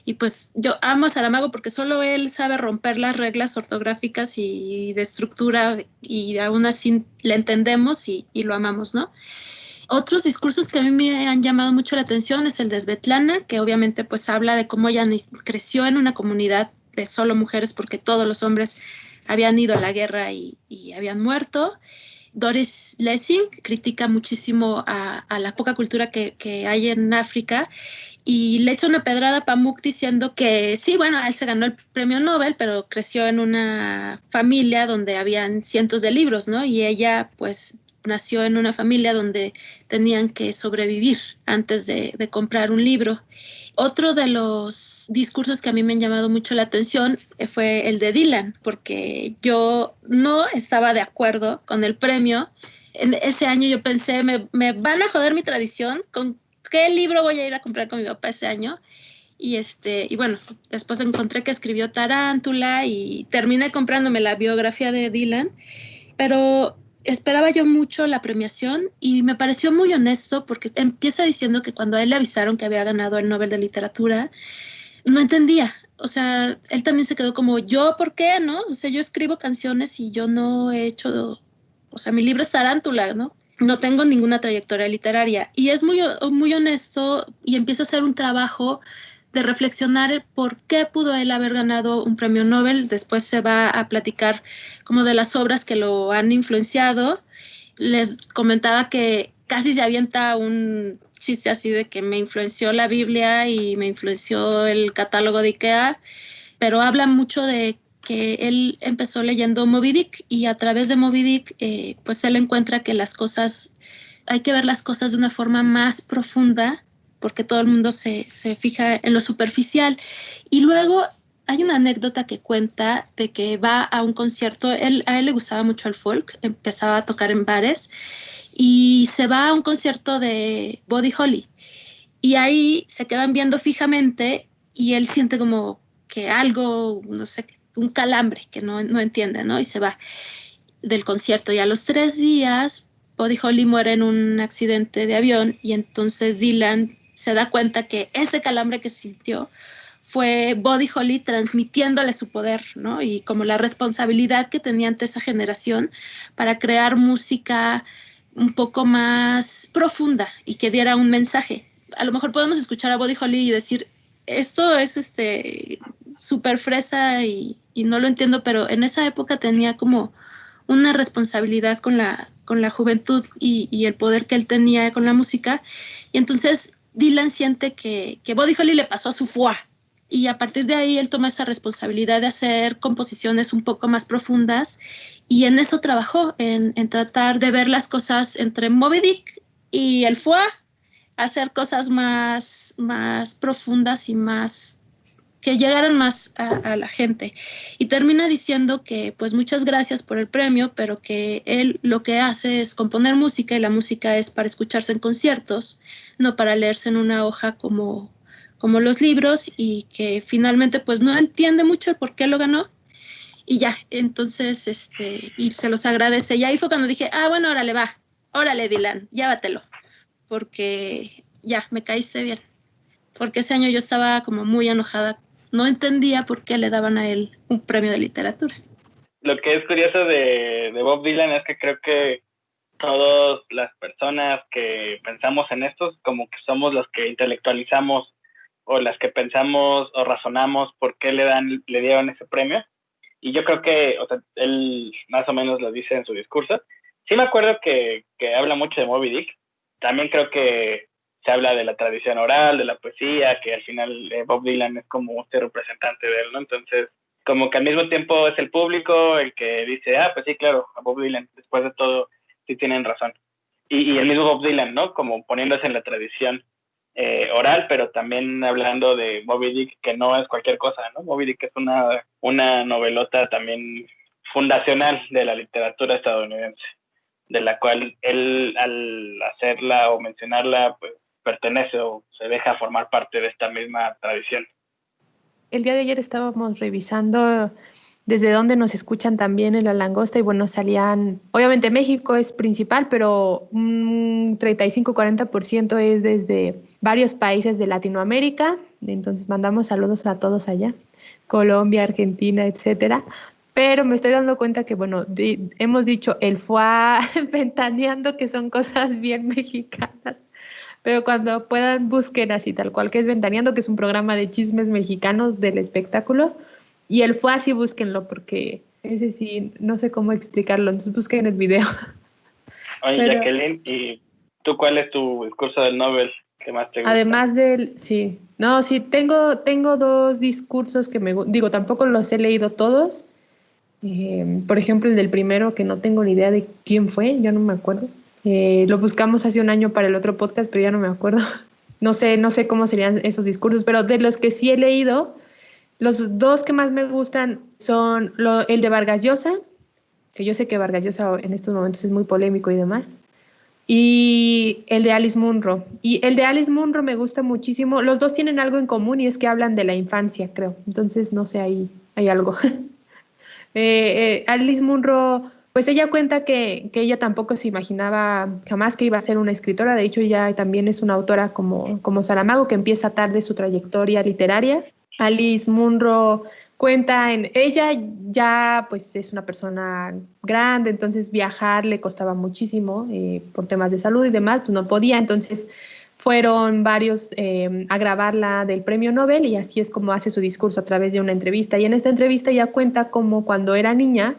Y pues yo amo a Saramago porque solo él sabe romper las reglas ortográficas y de estructura, y aún así le entendemos y lo amamos, ¿no? Otros discursos que a mí me han llamado mucho la atención es el de Svetlana, que obviamente pues habla de cómo ella creció en una comunidad de solo mujeres porque todos los hombres habían ido a la guerra y habían muerto. Doris Lessing critica muchísimo a la poca cultura que hay en África, y le echa una pedrada a Pamuk diciendo que sí, bueno, él se ganó el premio Nobel, pero creció en una familia donde habían cientos de libros, ¿no? Y ella pues nació en una familia donde tenían que sobrevivir antes de comprar un libro. Otro de los discursos que a mí me han llamado mucho la atención fue el de Dylan, porque yo no estaba de acuerdo con el premio. En ese año yo pensé, me van a joder mi tradición, ¿con qué libro voy a ir a comprar con mi papá ese año? Y bueno, después encontré que escribió Tarántula y terminé comprándome la biografía de Dylan, pero esperaba yo mucho la premiación y me pareció muy honesto porque empieza diciendo que cuando a él le avisaron que había ganado el Nobel de Literatura, no entendía. O sea, él también se quedó como, ¿yo por qué, no? O sea, yo escribo canciones y yo no he hecho, o sea, mi libro es Tarántula, ¿no? No tengo ninguna trayectoria literaria. Y es muy honesto y empieza a hacer un trabajo de reflexionar por qué pudo él haber ganado un premio Nobel. Después se va a platicar como de las obras que lo han influenciado. Les comentaba que casi se avienta un chiste así de que me influenció la Biblia y me influenció el catálogo de IKEA, pero habla mucho de que él empezó leyendo Moby Dick, y a través de Moby Dick pues él encuentra que las cosas, hay que ver las cosas de una forma más profunda, porque todo el mundo se fija en lo superficial. Y luego hay una anécdota que cuenta de que va a un concierto, a él le gustaba mucho el folk, empezaba a tocar en bares, y se va a un concierto de Buddy Holly, y ahí se quedan viendo fijamente y él siente como que algo, no sé, un calambre que no entiende, ¿no? Y se va del concierto, y a los 3 días Buddy Holly muere en un accidente de avión, y entonces Dylan se da cuenta que ese calambre que sintió fue Buddy Holly transmitiéndole su poder, ¿no? Y como la responsabilidad que tenía ante esa generación para crear música un poco más profunda y que diera un mensaje. A lo mejor podemos escuchar a Buddy Holly y decir, esto es súper fresa y no lo entiendo, pero en esa época tenía como una responsabilidad con la juventud y el poder que él tenía con la música. Y entonces Dylan siente que Buddy Holly le pasó su foie. Y a partir de ahí él toma esa responsabilidad de hacer composiciones un poco más profundas, y en eso trabajó, en tratar de ver las cosas entre Moby Dick y el foie, hacer cosas más profundas y más que llegaran más a la gente. Y termina diciendo que pues muchas gracias por el premio, pero que él lo que hace es componer música, y la música es para escucharse en conciertos, no para leerse en una hoja como los libros, y que finalmente pues no entiende mucho el por qué lo ganó. Y ya, entonces, y se los agradece. Y ahí fue cuando dije, bueno, órale, va, órale, Dylan, llévatelo, porque ya, me caíste bien, porque ese año yo estaba como muy enojada, no entendía por qué le daban a él un premio de literatura. Lo que es curioso de Bob Dylan es que creo que todas las personas que pensamos en estos, como que somos los que intelectualizamos o las que pensamos o razonamos por qué le dieron ese premio. Y yo creo que, o sea, él más o menos lo dice en su discurso. Sí me acuerdo que habla mucho de Moby Dick. También creo que se habla de la tradición oral, de la poesía, que al final Bob Dylan es como este representante de él, ¿no? Entonces, como que al mismo tiempo es el público el que dice, pues sí, claro, a Bob Dylan, después de todo, sí tienen razón. Y el mismo Bob Dylan, ¿no? Como poniéndose en la tradición oral, pero también hablando de Moby Dick, que no es cualquier cosa, ¿no? Moby Dick es una novelota también fundacional de la literatura estadounidense, de la cual él, al hacerla o mencionarla, pues pertenece o se deja formar parte de esta misma tradición. El día de ayer estábamos revisando desde dónde nos escuchan también en La Langosta y bueno, salían, obviamente México es principal, pero un 35-40% es desde varios países de Latinoamérica, entonces mandamos saludos a todos allá, Colombia, Argentina, etcétera. Pero me estoy dando cuenta que, bueno, hemos dicho el FUA, ventaneando, que son cosas bien mexicanas. Pero cuando puedan, busquen así tal cual, que es Ventaneando, que es un programa de chismes mexicanos del espectáculo. Y el fue así, búsquenlo, porque ese sí, no sé cómo explicarlo, entonces busquen el video. Oye, Pero Jacqueline, ¿y tú cuál es tu discurso del Nobel que más te gusta? además del, sí, no, sí, tengo dos discursos que digo, tampoco los he leído todos. Por ejemplo, el del primero, que no tengo ni idea de quién fue, yo no me acuerdo. Lo buscamos hace un año para el otro podcast, pero ya no me acuerdo. No sé cómo serían esos discursos, pero de los que sí he leído, los dos que más me gustan son el de Vargas Llosa, que yo sé que Vargas Llosa en estos momentos es muy polémico y demás, y el de Alice Munro. Y el de Alice Munro me gusta muchísimo. Los dos tienen algo en común y es que hablan de la infancia, creo. Entonces, no sé, ahí hay algo. Alice Munro, pues ella cuenta que ella tampoco se imaginaba jamás que iba a ser una escritora. De hecho, ella también es una autora como Saramago, que empieza tarde su trayectoria literaria. Alice Munro cuenta ella ya pues es una persona grande, entonces viajar le costaba muchísimo por temas de salud y demás, pues no podía, entonces fueron varios a grabarla del premio Nobel y así es como hace su discurso a través de una entrevista. Y en esta entrevista ella cuenta cómo cuando era niña,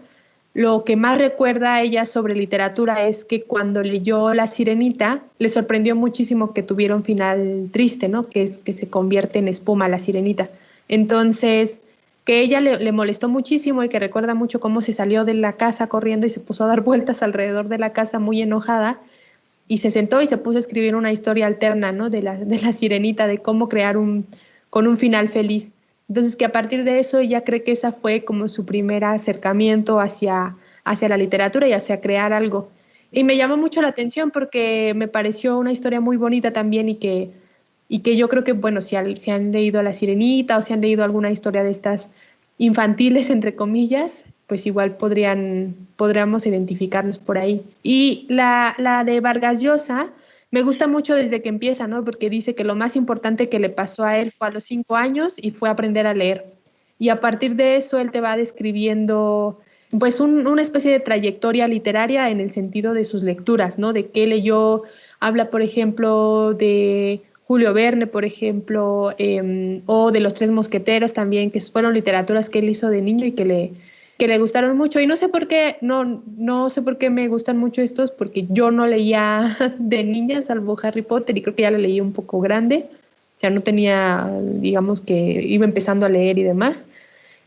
lo que más recuerda a ella sobre literatura es que cuando leyó La Sirenita, le sorprendió muchísimo que tuviera un final triste, ¿no? Que es que se convierte en espuma la sirenita. Entonces, que ella le molestó muchísimo y que recuerda mucho cómo se salió de la casa corriendo y se puso a dar vueltas alrededor de la casa muy enojada y se sentó y se puso a escribir una historia alterna, ¿no? De la sirenita, de cómo crear con un final feliz. Entonces, que a partir de eso ella cree que esa fue como su primer acercamiento hacia la literatura y hacia crear algo. Y me llamó mucho la atención porque me pareció una historia muy bonita también y que yo creo que, bueno, si han leído La Sirenita o si han leído alguna historia de estas infantiles, entre comillas, pues igual podríamos identificarnos por ahí. Y la de Vargas Llosa me gusta mucho desde que empieza, ¿no? Porque dice que lo más importante que le pasó a él fue a los 5 años y fue aprender a leer. Y a partir de eso él te va describiendo pues una especie de trayectoria literaria en el sentido de sus lecturas, ¿no? De qué leyó, habla por ejemplo de Julio Verne, por ejemplo, o de Los Tres Mosqueteros también, que fueron literaturas que él hizo de niño y que le gustaron mucho. Y no sé por qué, no sé por qué me gustan mucho estos, porque yo no leía de niña, salvo Harry Potter, y creo que ya la leí un poco grande. O sea, no tenía, digamos que iba empezando a leer y demás.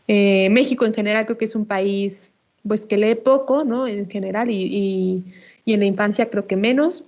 México en general creo que es un país pues que lee poco, ¿no? En general y en la infancia creo que menos,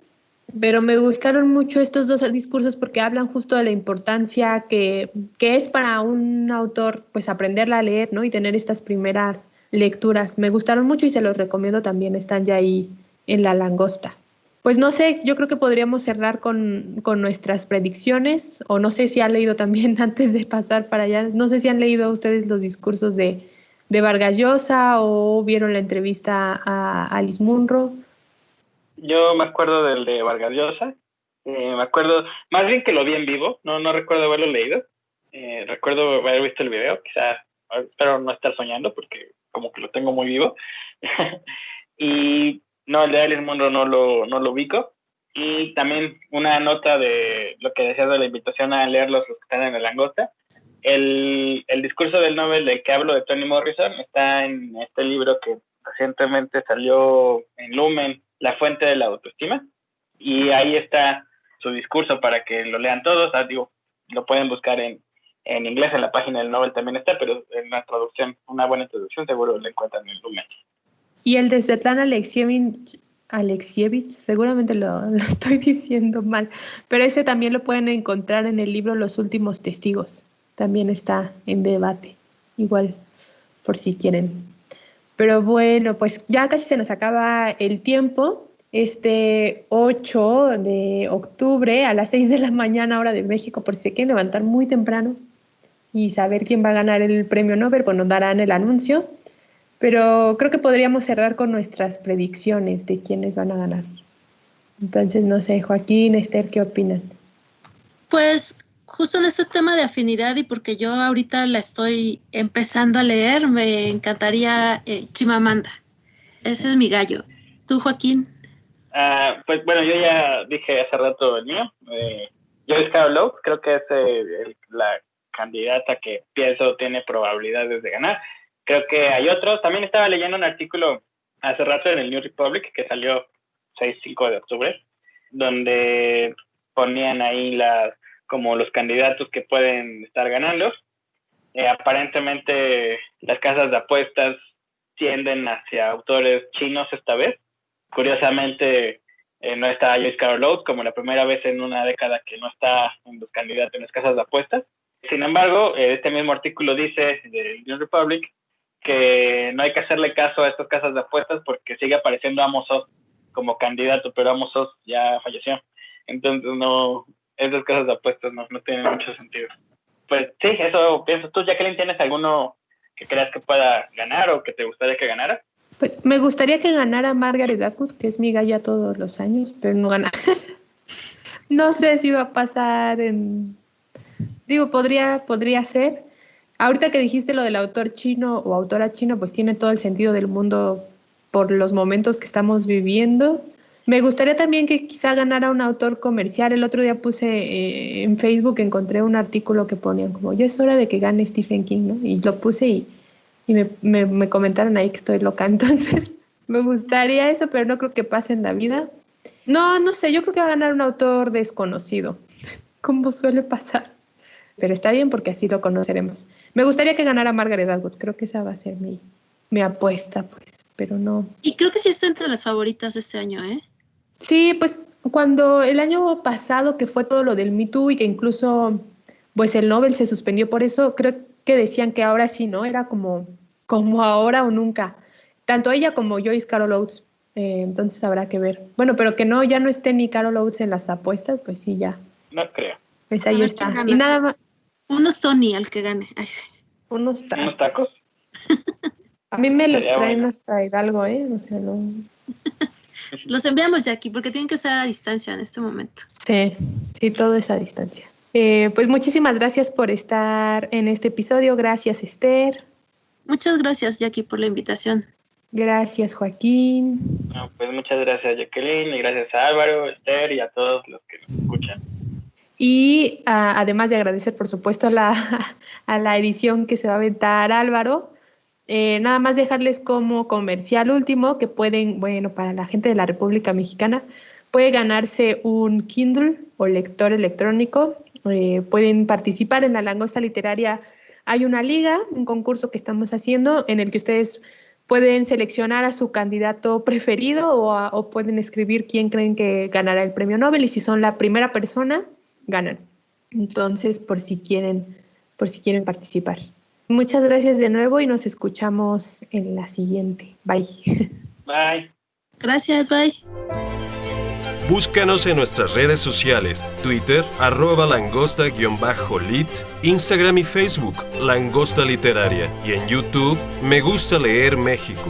pero me gustaron mucho estos dos discursos porque hablan justo de la importancia que es para un autor pues aprenderla a leer, ¿no? Y tener estas primeras lecturas. Me gustaron mucho y se los recomiendo también, están ya ahí en La Langosta. Pues no sé, yo creo que podríamos cerrar con nuestras predicciones, o no sé si han leído también antes de pasar para allá, no sé si han leído ustedes los discursos de Vargas Llosa o vieron la entrevista a Alice Munro. Yo me acuerdo del de Vargas Llosa, me acuerdo, más bien que lo vi en vivo, no recuerdo haberlo leído, recuerdo haber visto el video, quizás, espero no estar soñando porque como que lo tengo muy vivo, y no, el de Alice Munro no lo ubico, y también una nota de lo que decías de la invitación a leerlos los que están en La Langosta. El discurso del Nobel del que hablo de Toni Morrison está en este libro que recientemente salió en Lumen, La Fuente de la Autoestima, y ahí está su discurso para que lo lean todos. Digo, lo pueden buscar en inglés, en la página del Nobel también está, pero en la traducción, una buena traducción seguro lo encuentran en Lumen. Y el de Svetlana Alexievich, Alexievich, seguramente lo estoy diciendo mal, pero ese también lo pueden encontrar en el libro Los últimos testigos. También está en debate, igual por si quieren. Pero bueno, pues ya casi se nos acaba el tiempo. Este 8 de octubre a las 6 de la mañana, hora de México, por si se quieren levantar muy temprano y saber quién va a ganar el premio Nobel, pues nos darán el anuncio. Pero creo que podríamos cerrar con nuestras predicciones de quiénes van a ganar. Entonces, no sé, Joaquín, Esther, ¿qué opinan? Pues justo en este tema de afinidad y porque yo ahorita la estoy empezando a leer, me encantaría Chimamanda. Ese es mi gallo. ¿Tú, Joaquín? Pues bueno, yo ya dije hace rato el mío. Joyce Carol Oates, creo que es la candidata que pienso tiene probabilidades de ganar. Creo que hay otros. También estaba leyendo un artículo hace rato en el New Republic que salió 6-5 de octubre, donde ponían ahí como los candidatos que pueden estar ganando. Aparentemente las casas de apuestas tienden hacia autores chinos esta vez. Curiosamente no está Joyce Carol Oates, como la primera vez en una década que no está en los candidatos en las casas de apuestas. Sin embargo, este mismo artículo dice del New Republic que no hay que hacerle caso a estas casas de apuestas porque sigue apareciendo Amos Oz como candidato, pero Amos Oz ya falleció. Entonces, no, esas casas de apuestas no tienen mucho sentido. Pues sí, eso pienso. ¿Tú, Jacqueline, tienes alguno que creas que pueda ganar o que te gustaría que ganara? Pues me gustaría que ganara Margaret Atwood, que es mi galla todos los años, pero no gana. No sé si va a pasar Digo, podría ser. Ahorita que dijiste lo del autor chino o autora chino, pues tiene todo el sentido del mundo por los momentos que estamos viviendo. Me gustaría también que quizá ganara un autor comercial. El otro día puse en Facebook, encontré un artículo que ponían como, ya es hora de que gane Stephen King, ¿no? Y lo puse y me comentaron ahí que estoy loca. Entonces, me gustaría eso, pero no creo que pase en la vida. No sé, yo creo que va a ganar un autor desconocido, como suele pasar. Pero está bien porque así lo conoceremos. Me gustaría que ganara Margaret Atwood. Creo que esa va a ser mi apuesta, pues, pero no. Y creo que sí está entre las favoritas de este año, ¿eh? Sí, pues cuando el año pasado que fue todo lo del Me Too y que incluso pues el Nobel se suspendió por eso, creo que decían que ahora sí, ¿no? Era como ahora o nunca. Tanto ella como Joyce Carol Oates. Entonces habrá que ver. Bueno, pero que ya no esté ni Carol Oates en las apuestas, pues sí, ya. No creo. Pues ahí está. Y nada más. Unos Tony al que gane. Ay, sí. Unos tacos. A mí me los traen hasta Hidalgo, O sea, no. Los enviamos, Jackie, porque tienen que ser a distancia en este momento. Sí, todo es a distancia. Pues muchísimas gracias por estar en este episodio. Gracias, Esther. Muchas gracias, Jackie, por la invitación. Gracias, Joaquín. No, pues muchas gracias, Jacqueline, y gracias a Álvaro, Esther y a todos los que nos escuchan. Y además de agradecer, por supuesto, a la edición que se va a aventar Álvaro, nada más dejarles como comercial último que pueden, bueno, para la gente de la República Mexicana, puede ganarse un Kindle o lector electrónico. Pueden participar en la Langosta Literaria. Hay una liga, un concurso que estamos haciendo en el que ustedes pueden seleccionar a su candidato preferido o pueden escribir quién creen que ganará el premio Nobel y si son la primera persona, ganan. Entonces, por si quieren participar. Muchas gracias de nuevo y nos escuchamos en la siguiente. Bye. Bye. Gracias, bye. Búscanos en nuestras redes sociales, Twitter, @langosta_lit, Instagram y Facebook, Langosta Literaria, y en YouTube, Me Gusta Leer México.